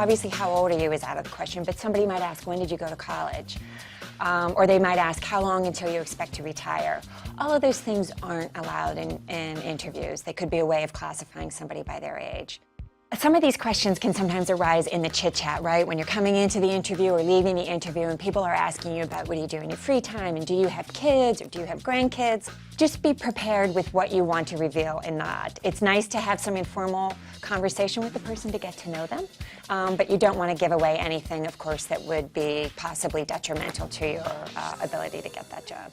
obviously how old are you is out of the question, but somebody might ask, when did you go to college? Or they might ask, how long until you expect to retire? All of those things aren't allowed in interviews. They could be a way of classifying somebody by their age. Some of these questions can sometimes arise in the chit-chat, right? When you're coming into the interview or leaving the interview and people are asking you about what do you do in your free time and do you have kids or do you have grandkids? Just be prepared with what you want to reveal and not. It's nice to have some informal conversation with the person to get to know them, but you don't want to give away anything, of course, that would be possibly detrimental to your ability to get that job.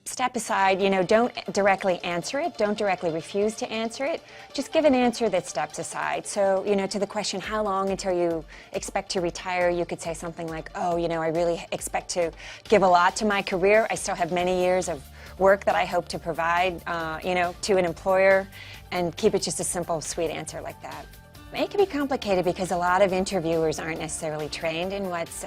Step aside, don't directly answer it, don't directly refuse to answer it, just give an answer that steps aside. So, to the question, how long until you expect to retire, you could say something like, oh, I really expect to give a lot to my career. I still have many years of work that I hope to provide, to an employer, and keep it just a simple, sweet answer like that. It can be complicated because a lot of interviewers aren't necessarily trained in what's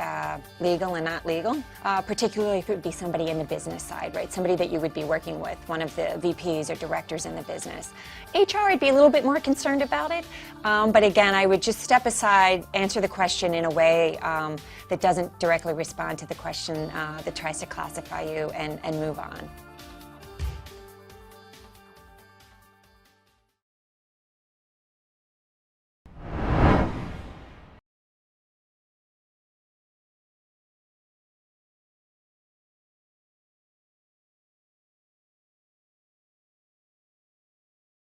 legal and not legal, particularly if it would be somebody in the business side, right? Somebody that you would be working with, one of the VPs or directors in the business. HR, I'd be a little bit more concerned about it, but again, I would just step aside, answer the question in a way that doesn't directly respond to the question that tries to classify you and move on.